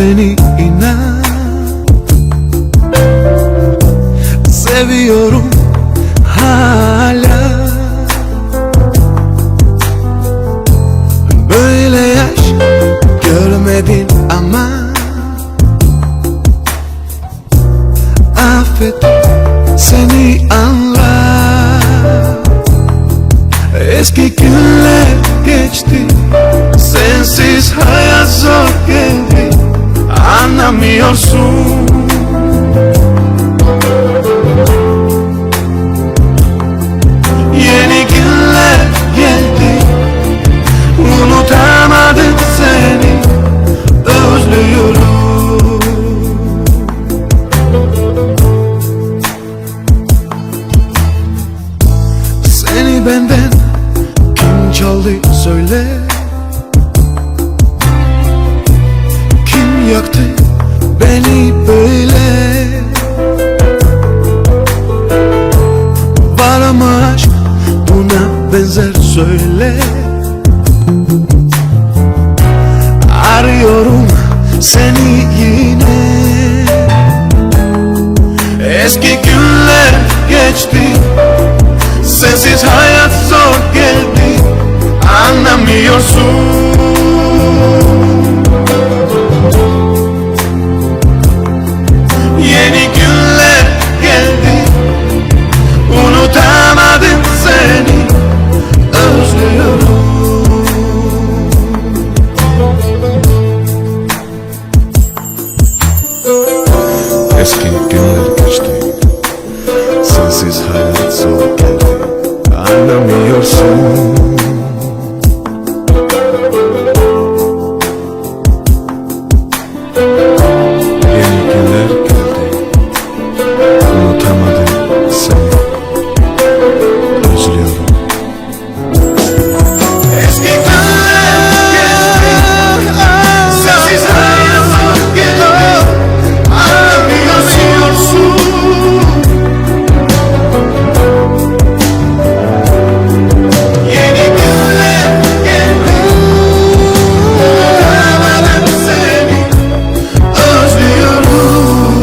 beni inan. Seviyorum hala. Böyle yaş görmedin ama affet, seni anlar. Eski günler geçti, sensiz hayat zor geldi, anlamıyorsun. Yeni günler geldi, unutamadım seni, özlüyorum. Seni benden kim çaldı söyle, kim yaktı beni böyle? Var mı aşk buna benzer söyle. Arıyorum seni yine. Eski günler geçti, sensiz hayat zor geldi, anlamıyorsun. Yeni günler geldi, unutamadım seni, özlüyorum. Eski günler geçti, sensiz hayat zor geldi, anlamıyorsun. Yeni günler geldi, unutamadım seni, özlüyorum. Eski günler geçti, sensiz hayat zor geldi, anlamıyorsun. Yeni günler geldi, unutamadım seni, özlüyorum.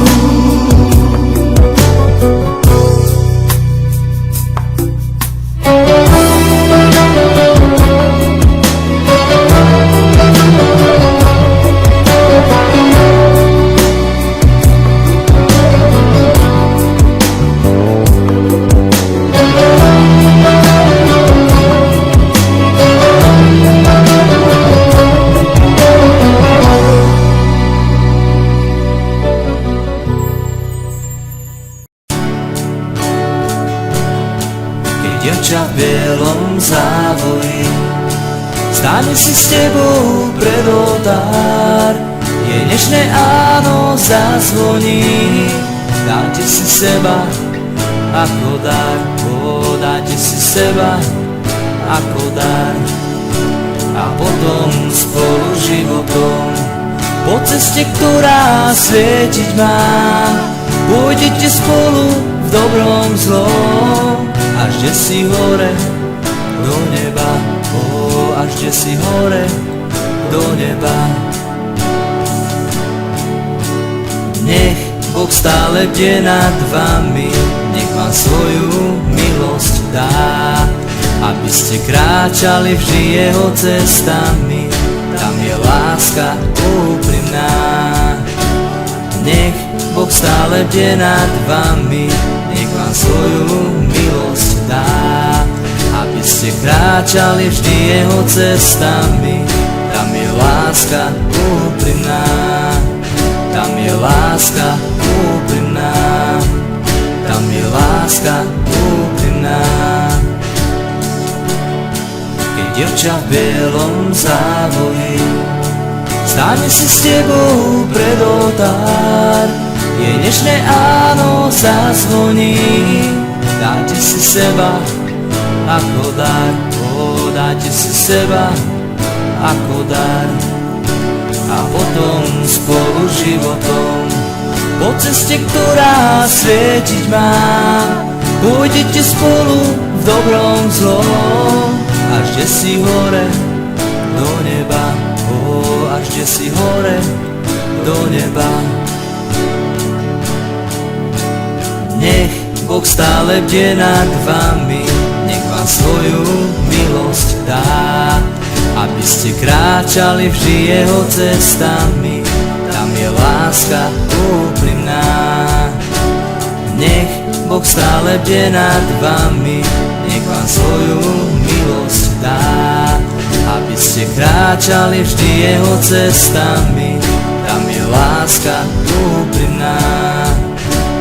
Dievča v bielom závoji, stane si s tebou pred oltár. Jej dnešné áno zazvoní, dáte si seba ako dar. Dáte si seba ako dar. A potom spolu životom po ceste, ktorá svietiť má, pôjdete spolu v dobrom zlom, až kde si hore do neba, až kde si hore do neba. Nech Boh stále bdie nad vami, nech vám svoju milosť dá, aby ste kráčali vždy jeho cestami, tam je láska úprimná. Nech Boh stále bdie nad vami, nech vám svoju milosť dá, aby ste kráčali vždy jeho cestami, tam je láska úprimná. Tam je láska úprimná, tam je láska úprimná. Keď dievča v bielom závoji stane si s tebou pred oltár, jej dnešné áno zazvoní, dáte si seba ako dar. Dáte si seba ako dar. A potom spolu životom po ceste, ktorá svietiť má, pôjdete spolu v dobrom zlom, až kde si hore do neba, až kde si hore do neba. Nech Boh stále bdie nad vami, nech vám svoju milosť dá, aby ste kráčali vždy jeho cestami, tam je láska úprimná. Nech Boh stále bdie nad vami, nech vám svoju milosť dá, aby ste kráčali vždy jeho cestami, tam je láska úprimná.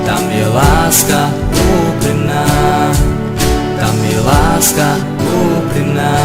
Tam je láska úprimná, tam je láska úprimná.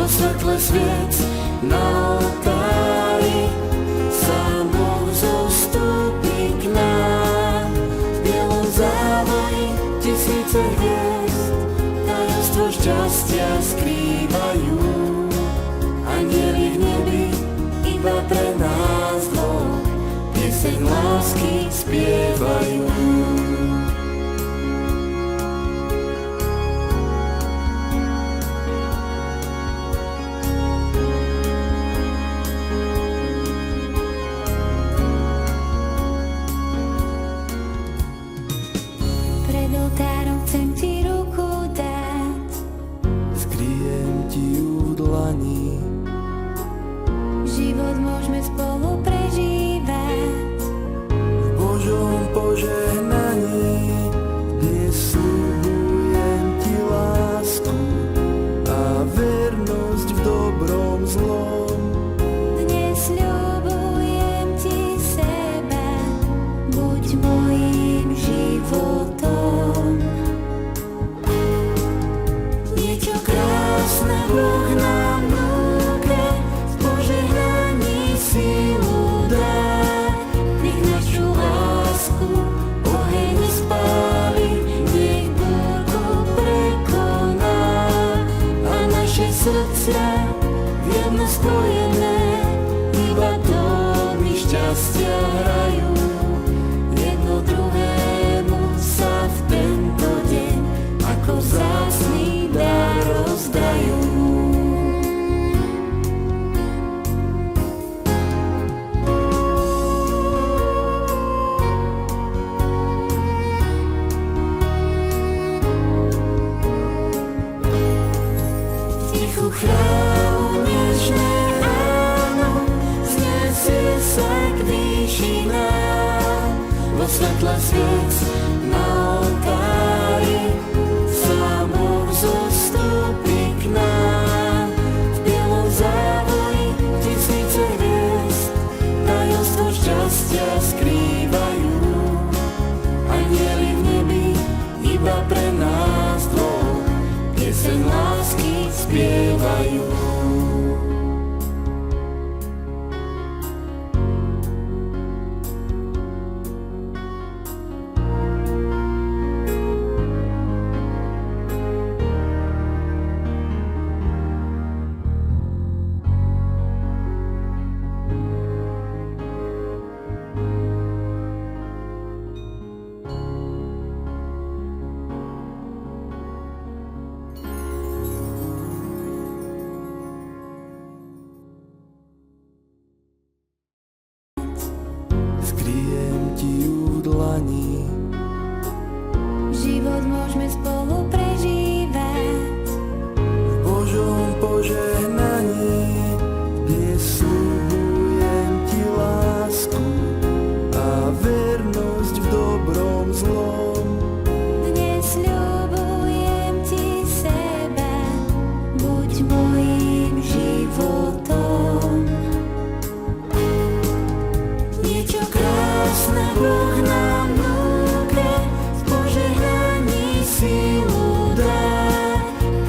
Svetle sviec na oltári, sám Boh zostáva. Tisíce hviezd tajomstvo šťastia skrývajú. Anjeli v nebi iba pre nás dvoch pieseň lásky spievajú. Pred oltárom chcem ti ruku dať, Skriem ti ju v dlani, život môžeme spolu prežívať. v Božom požehnaní, kde sľubujem ti lásku a vernosť v dobrom zlom. Dnes sľubujem ti seba, buď mojím životom. Niečo krásne Boh nám núka, v požehnaní silu dá. Nech našu lásku oheň spáli, nech búrku prekoná. A naše srdcia jedno spojené, iba tóny šťastia hrajú. Jedno druhému sa v tento deň ako vzácny dar rozdajú. V tichu chrámu nežné ráno znesie sa k výšinám. Vo svetle sviec na oltári sám Boh zostúpi k nám. V bielom závoji tisíce hviezd tajomstvo šťastia skrývajú. Anjeli v nebi iba pre nás dvoch pieseň lásky spievajú. Skriem ti ju v dlani, Život môžeme spolu prežívať. v Božom požehnaní, kde sľubujem ti lásku a vernosť v dobrom zlom. Dnes sľubujem ti seba, buď mojím životom. Niečo krásne Boh nám núka, v požehnaní silu dá.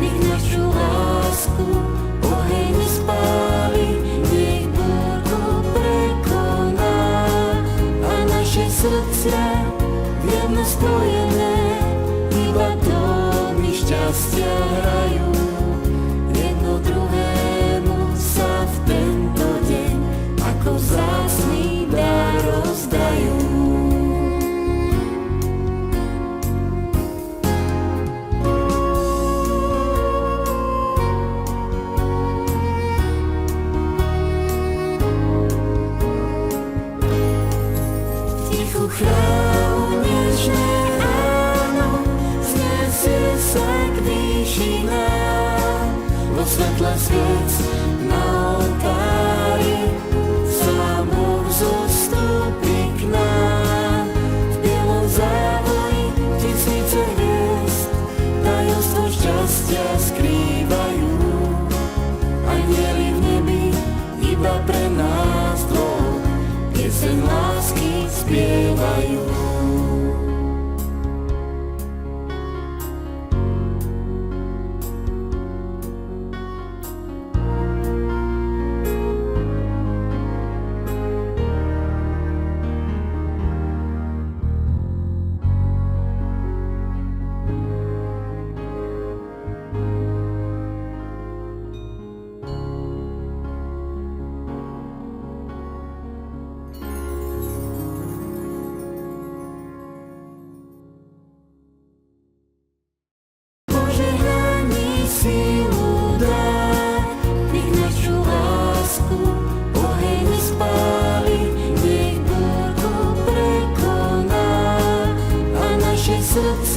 Nech našu lásku oheň spáli, nech búrku prekoná. A naše srdcia jedno spojené, iba tóny šťastia hrajú. Jedno druhému sa v tento deň ako vzácny dar rozdajú. V tichu chrámu nežné ráno znesie sa k výšinám. Vo svetle sviec na oltári sám Boh zostúpi k nám. V bielom závoji tisíce hviezd tajomstvo šťastia skrývajú. Anjeli v nebi iba pre nás dvoch pieseň lásky spievajú.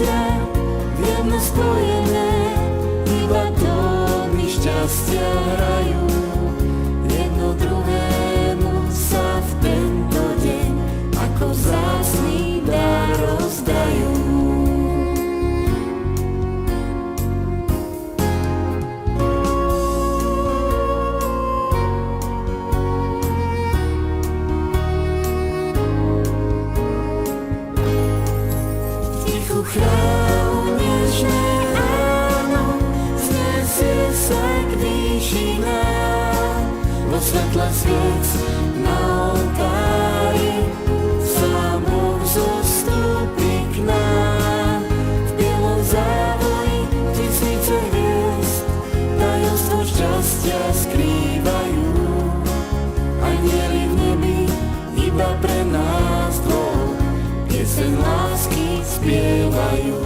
srdcia v jedno spojené, iba tóny šťastia hrajú. Jedno druhému sa v tento deň ako vzácny dar rozdajú. Chrámu nežné ráno znesie sa k výšinám. Vo svetle sviec na oltári sám Boh zostúpi k nám. V bielom závoji tisíce hviezd tajomstvo šťastia skrývajú. Anjeli v nebi iba pre nás dvoch pieseň lásky spievajú.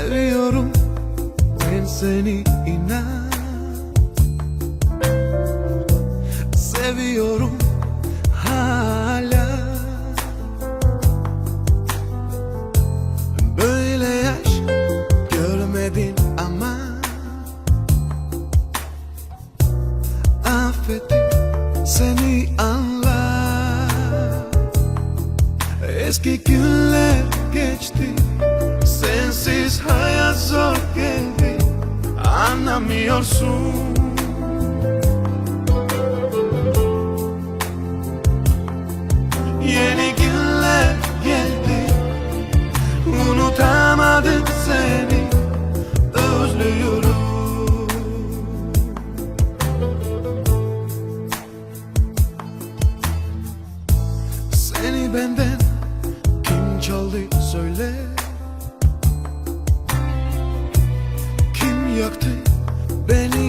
Seviyorum ben seni, inan. Seviyorum hala. Böyle yaş görmedin ama affettim seni, anla. Eski günler geçti, sensiz hayat zor geldi, anlamıyorsun. Yeni günler geldi, unutamadım seni, özlüyorum. Seni benden kim çaldı söyle, kim yaktı beni?